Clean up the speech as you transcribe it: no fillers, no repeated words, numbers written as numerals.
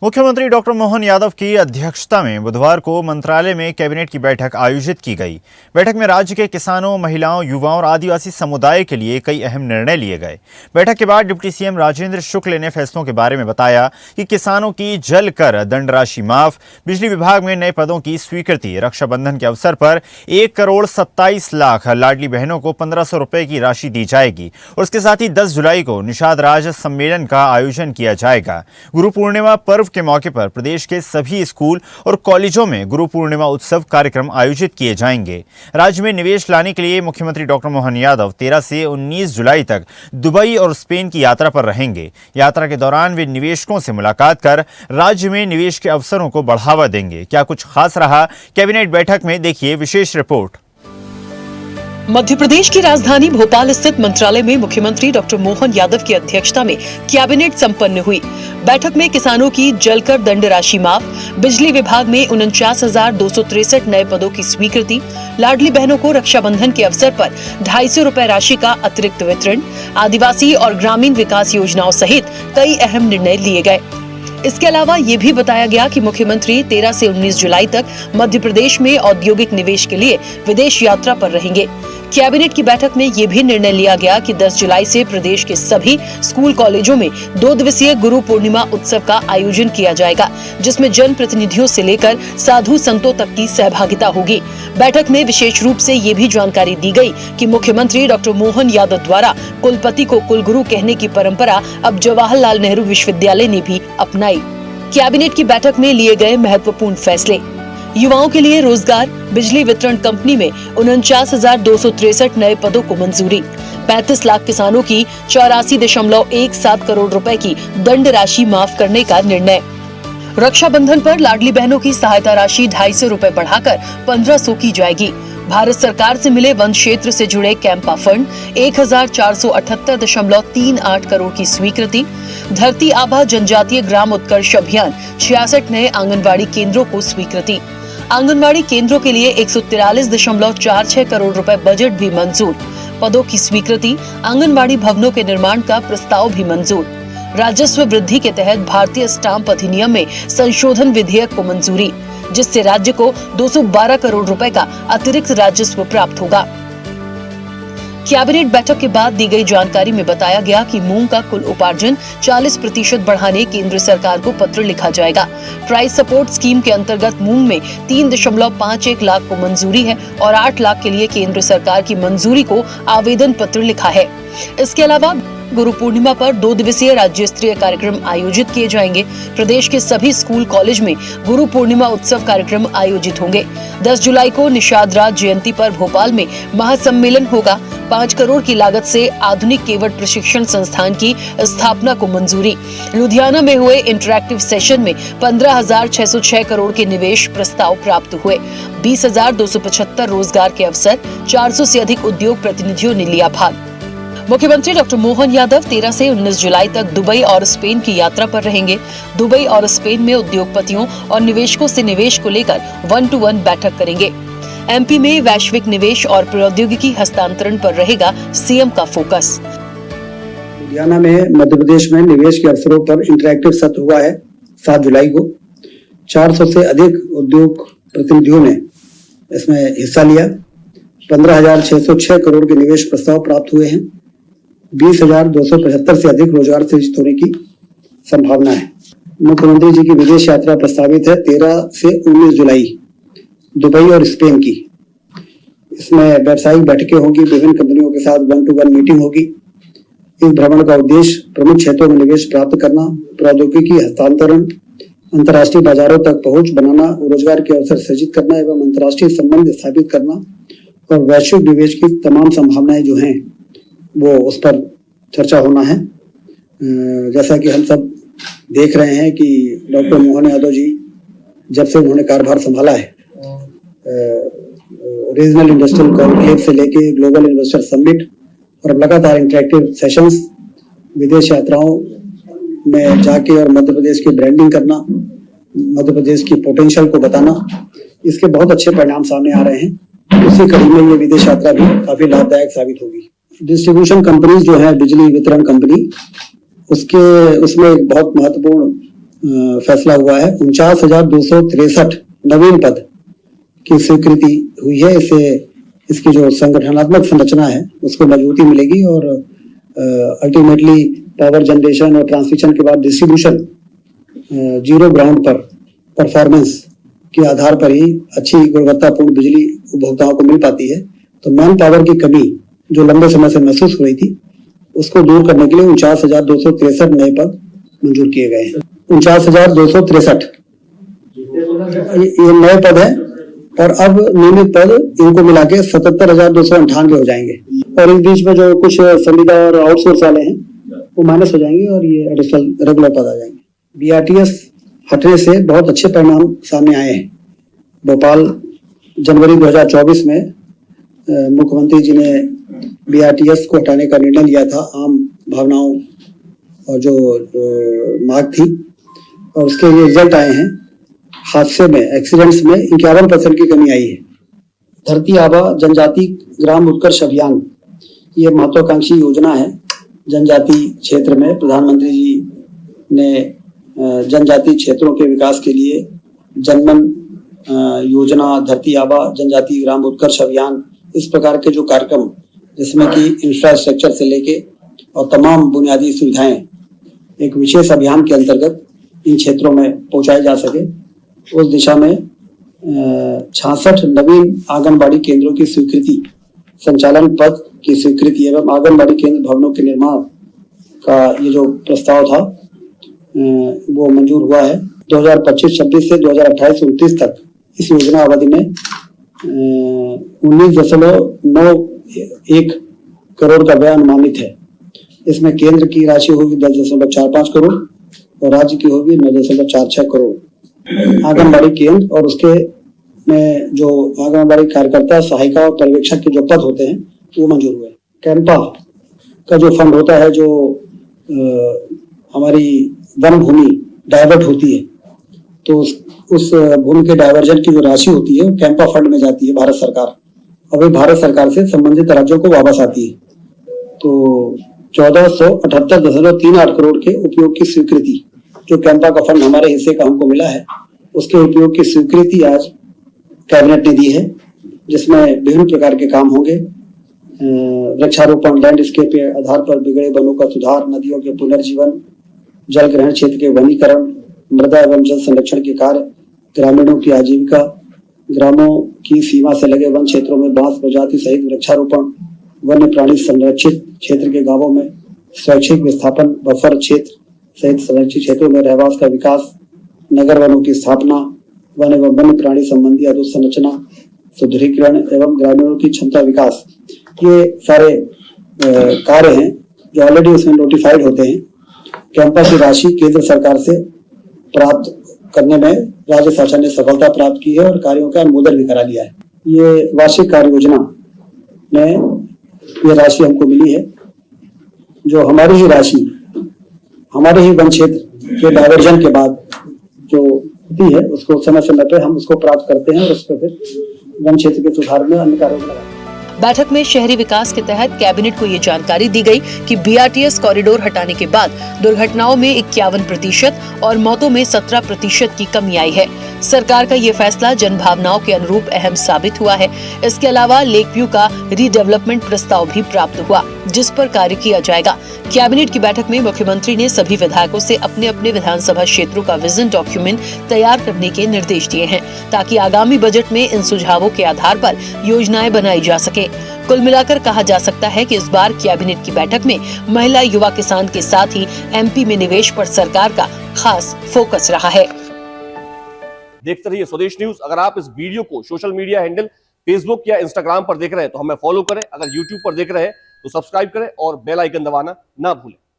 मुख्यमंत्री डॉक्टर मोहन यादव की अध्यक्षता में बुधवार को मंत्रालय में कैबिनेट की बैठक आयोजित की गई। बैठक में राज्य के किसानों, महिलाओं, युवाओं और आदिवासी समुदाय के लिए कई अहम निर्णय लिए गए। बैठक के बाद डिप्टी सीएम राजेंद्र शुक्ल ने फैसलों के बारे में बताया कि किसानों की जल कर दंड राशि माफ, बिजली विभाग में नए पदों की स्वीकृति, रक्षाबंधन के अवसर पर 1,27,00,000 लाडली बहनों को 1,500 रुपए की राशि दी जाएगी और उसके साथ ही 10 जुलाई को निषाद राज सम्मेलन का आयोजन किया जाएगा। गुरु पूर्णिमा पर्व के मौके पर प्रदेश के सभी स्कूल और कॉलेजों में गुरु पूर्णिमा उत्सव कार्यक्रम आयोजित किए जाएंगे। राज्य में निवेश लाने के लिए मुख्यमंत्री डॉक्टर मोहन यादव 13 से 19 जुलाई तक दुबई और स्पेन की यात्रा पर रहेंगे। यात्रा के दौरान वे निवेशकों से मुलाकात कर राज्य में निवेश के अवसरों को बढ़ावा देंगे। क्या कुछ खास रहा कैबिनेट बैठक में, देखिए विशेष रिपोर्ट। मध्य प्रदेश की राजधानी भोपाल स्थित मंत्रालय में मुख्यमंत्री डॉक्टर मोहन यादव की अध्यक्षता में कैबिनेट संपन्न हुई। बैठक में किसानों की जलकर दंड राशि माफ, बिजली विभाग में 49,263 नए पदों की स्वीकृति, लाडली बहनों को रक्षाबंधन के अवसर पर 250 रुपए राशि का अतिरिक्त वितरण, आदिवासी और ग्रामीण विकास योजनाओं सहित कई अहम निर्णय लिए गए। इसके अलावा ये भी बताया गया कि मुख्यमंत्री 13 से 19 जुलाई तक मध्य प्रदेश में औद्योगिक निवेश के लिए विदेश यात्रा पर रहेंगे। कैबिनेट की बैठक में ये भी निर्णय लिया गया कि 10 जुलाई से प्रदेश के सभी स्कूल कॉलेजों में 2 दिवसीय गुरु पूर्णिमा उत्सव का आयोजन किया जाएगा, जिसमें जन प्रतिनिधियों से लेकर साधु संतों तक की सहभागिता होगी। बैठक में विशेष रूप से ये भी जानकारी दी गई कि मुख्यमंत्री डॉक्टर मोहन यादव द्वारा कुलपति को कुलगुरु कहने की परंपरा अब जवाहरलाल नेहरू विश्वविद्यालय ने भी अपनाई। कैबिनेट की बैठक में लिए गए महत्वपूर्ण फैसले: युवाओं के लिए रोजगार, बिजली वितरण कंपनी में 49,263 नए पदों को मंजूरी, 35 लाख किसानों की 84.17 करोड़ रुपए की दंड राशि माफ करने का निर्णय, रक्षाबंधन पर लाडली बहनों की सहायता राशि 250 रुपए बढ़ाकर 1,500 की जाएगी, भारत सरकार से मिले वन क्षेत्र से जुड़े कैंपा फंड 1,478.38 करोड़ की स्वीकृति, धरती आभा जनजातीय ग्राम उत्कर्ष अभियान 66 नए आंगनबाड़ी केंद्रों को स्वीकृति, आंगनबाड़ी केंद्रों के लिए 143.46 करोड़ रुपए बजट भी मंजूर, पदों की स्वीकृति, आंगनबाड़ी भवनों के निर्माण का प्रस्ताव भी मंजूर, राजस्व वृद्धि के तहत भारतीय स्टाम्प अधिनियम में संशोधन विधेयक को मंजूरी, जिससे राज्य को 212 करोड़ रुपए का अतिरिक्त राजस्व प्राप्त होगा। कैबिनेट बैठक के बाद दी गई जानकारी में बताया गया कि मूंग का कुल उपार्जन 40% बढ़ाने केंद्र सरकार को पत्र लिखा जाएगा। प्राइस सपोर्ट स्कीम के अंतर्गत मूंग में 3.51 लाख को मंजूरी है और 8 लाख के लिए केंद्र सरकार की मंजूरी को आवेदन पत्र लिखा है। इसके अलावा गुरु पूर्णिमा पर 2 दिवसीय राज्य स्तरीय कार्यक्रम आयोजित किए जाएंगे। प्रदेश के सभी स्कूल कॉलेज में गुरु पूर्णिमा उत्सव कार्यक्रम आयोजित होंगे। 10 जुलाई को निषाद राज जयंती पर भोपाल में महासम्मेलन होगा। 5 करोड़ की लागत से आधुनिक केवट प्रशिक्षण संस्थान की स्थापना को मंजूरी। लुधियाना में हुए इंटरैक्टिव सेशन में 15,606 करोड़ के निवेश प्रस्ताव प्राप्त हुए। 20,275 रोजगार के अवसर, 400 से अधिक उद्योग प्रतिनिधियों ने लिया भाग। मुख्यमंत्री डॉक्टर मोहन यादव 13 से 19 जुलाई तक दुबई और स्पेन की यात्रा पर रहेंगे। दुबई और स्पेन में उद्योगपतियों और निवेशकों से निवेश को लेकर 1-to-1 बैठक करेंगे। एमपी में वैश्विक निवेश और प्रौद्योगिकी हस्तांतरण पर रहेगा सीएम का फोकस। लुधियाना में मध्य प्रदेश में निवेश के अवसरों पर इंटरैक्टिव सत्र हुआ है 7 जुलाई को। 400 से अधिक उद्योग प्रतिनिधियों ने इसमें हिस्सा लिया। 15,606 करोड़ के निवेश प्रस्ताव प्राप्त हुए हैं। 20,275 से अधिक रोजगार सृजित होने की संभावना है। मुख्यमंत्री जी की विदेश यात्रा प्रस्तावित है 13 से 19 जुलाई दुबई और स्पेन की। इसमें व्यावसायिक बैठकें होंगी, विभिन्न कंपनियों के साथ 1-to-1 मीटिंग होगी। इस भ्रमण का उद्देश्य प्रमुख क्षेत्रों में निवेश प्राप्त करना, प्रौद्योगिकी हस्तांतरण, अंतर्राष्ट्रीय बाजारों तक पहुंच बनाना, रोजगार के अवसर सृजित करना एवं अंतर्राष्ट्रीय संबंध स्थापित करना और वैश्विक निवेश की तमाम संभावनाएं जो हैं वो उस पर चर्चा होना है। जैसा कि हम सब देख रहे हैं कि डॉक्टर मोहन यादव जी जब से उन्होंने कार्यभार संभाला है, रीजनल इंडस्ट्रियल कॉन्क्लेव से लेके ग्लोबल इन्वेस्टर समिट और लगातार इंटरैक्टिव सेशंस, विदेश यात्राओं में जाके और मध्य प्रदेश की ब्रांडिंग करना, मध्य प्रदेश की पोटेंशियल को बताना, इसके बहुत अच्छे परिणाम सामने आ रहे हैं। उसी कड़ी में ये विदेश यात्रा भी काफी लाभदायक साबित होगी। डिस्ट्रीब्यूशन कंपनीज जो है, बिजली वितरण कंपनी, उसमें एक बहुत महत्वपूर्ण फैसला हुआ है। 49,263 नवीन पद की स्वीकृति हुई है। इससे इसकी जो संगठनात्मक संरचना है उसको मजबूती मिलेगी और अल्टीमेटली पावर जनरेशन और ट्रांसमिशन के बाद डिस्ट्रीब्यूशन जीरो ग्राउंड पर परफॉर्मेंस के आधार पर ही अच्छी गुणवत्तापूर्ण बिजली उपभोक्ताओं को मिल पाती है। तो मैन पावर की कमी जो लंबे समय से महसूस हो रही थी उसको दूर करने के लिए 49,263 नए पद मंजूर किए गए हैं। 49,263 ये नए पद है और अब नियमित पद इनको मिला के 77,298 हो जाएंगे और इस बीच में जो कुछ संविदा और आउटसोर्स वाले हैं वो माइनस हो जाएंगे और ये एडिशनल रेगुलर पद आ जाएंगे। BRTS हटने से बहुत अच्छे परिणाम सामने आए हैं। भोपाल जनवरी 2024 में मुख्यमंत्री जी ने BRTS को हटाने का निर्णय लिया था आम भावनाओं और जो मांग थी और उसके लिए रिजल्ट आए हैं। हादसे में एक्सीडेंट्स में 51% की कमी आई है। धरती आबा जनजाति ग्राम उत्कर्ष अभियान ये महत्वाकांक्षी योजना है। जनजाति क्षेत्र में प्रधानमंत्री जी ने जनजाति क्षेत्रों के विकास के लिए जनमन योजना, धरती आबा जनजाति ग्राम उत्कर्ष अभियान, इस प्रकार के जो कार्यक्रम जिसमें कि इंफ्रास्ट्रक्चर से लेके और तमाम बुनियादी सुविधाएं एक विशेष अभियान के अंतर्गत इन क्षेत्रों में पहुंचाई जा सके, उस दिशा में 66 नवीन आंगनबाड़ी केंद्रों की स्वीकृति, संचालन पद की स्वीकृति एवं आंगनबाड़ी केंद्र भवनों के निर्माण का ये जो प्रस्ताव था वो मंजूर हुआ है। 2025-26 से 2028-29 तक इस योजना अवधि में 19.91 करोड़ का व्यय अनुमानित है। इसमें केंद्र की राशि होगी 10.45 करोड़ और राज्य की होगी 9.46 करोड़। आंगनबाड़ी केंद्र और उसके में जो आंगनबाड़ी कार्यकर्ता, सहायिका और पर्यवेक्षक के जो पद होते हैं वो मंजूर हुए। कैंपा का जो फंड होता है, जो हमारी वन भूमि डाइवर्ट होती है, तो उस भूमि के डाइवर्जन की जो राशि होती है वो कैंपा फंड में जाती है भारत सरकार और वे भारत सरकार से संबंधित राज्यों को वापस आती है। तो 1478.38 करोड़ के उपयोग की स्वीकृति, जो कैंपा का फंड हमारे हिस्से का हमको मिला है, उसके उपयोग की स्वीकृति आज कैबिनेट ने दी है, जिसमें विभिन्न प्रकार के काम होंगे। वृक्षारोपण, लैंडस्केप के आधार पर बिगड़े वनों का सुधार, नदियों के पुनर्जीवन, जल ग्रहण क्षेत्र के वनीकरण, मृदा एवं जल संरक्षण के कार्य, ग्रामीणों की आजीविका, ग्रामों की सीमा से लगे वन क्षेत्रों में बांस प्रजाति सहित वृक्षारोपण, वन्य प्राणी संरक्षित क्षेत्र के गांवों में स्वैच्छिक विस्थापन, बफर क्षेत्र सहित संरक्षित क्षेत्रों में रहवास का विकास, नगर वनों की स्थापना, वन एवं वन्य प्राणी संबंधी अधोसंरचना सुदृढ़ीकरण एवं ग्रामीणों की क्षमता विकास, ये सारे कार्य हैं जो ऑलरेडी उसमें नोटिफाइड होते हैं। कैंपा की राशि केंद्र सरकार से प्राप्त करने में राज्य शासन ने सफलता प्राप्त की है और कार्यों का अनुमोदन भी करा लिया है। ये वार्षिक कार्य योजना में ये राशि हमको मिली है, जो हमारी ही राशि हमारे ही वन क्षेत्र के डायवर्जन के बाद जो होती है उसको समय समय पे हम उसको प्राप्त करते हैं और उस पर फिर वन क्षेत्र के सुधार में अन्य कार्यों में लगाते हैं। बैठक में शहरी विकास के तहत कैबिनेट को ये जानकारी दी गई कि BRTS कॉरिडोर हटाने के बाद दुर्घटनाओं में 51% और मौतों में 17% की कमी आई है। सरकार का ये फैसला जनभावनाओं के अनुरूप अहम साबित हुआ है। इसके अलावा लेक व्यू का रीडेवलपमेंट प्रस्ताव भी प्राप्त हुआ, जिस पर कार्य किया जाएगा। कैबिनेट की बैठक में मुख्यमंत्री ने सभी विधायकों से अपने अपने विधानसभा क्षेत्रों का विजन डॉक्यूमेंट तैयार करने के निर्देश दिए हैं, ताकि आगामी बजट में इन सुझावों के आधार पर योजनाएं बनाई जा सके। कुल मिलाकर कहा जा सकता है कि इस बार कैबिनेट की बैठक में महिला, युवा, किसान के साथ ही MP में निवेश पर सरकार का खास फोकस रहा है। देखते रहिए स्वदेश न्यूज। अगर आप इस वीडियो को सोशल मीडिया हैंडल फेसबुक या इंस्टाग्राम पर देख रहे हैं तो हमें फॉलो करें। अगर यूट्यूब पर देख रहे हैं तो सब्सक्राइब करें और बेल आइकन दबाना ना भूलें।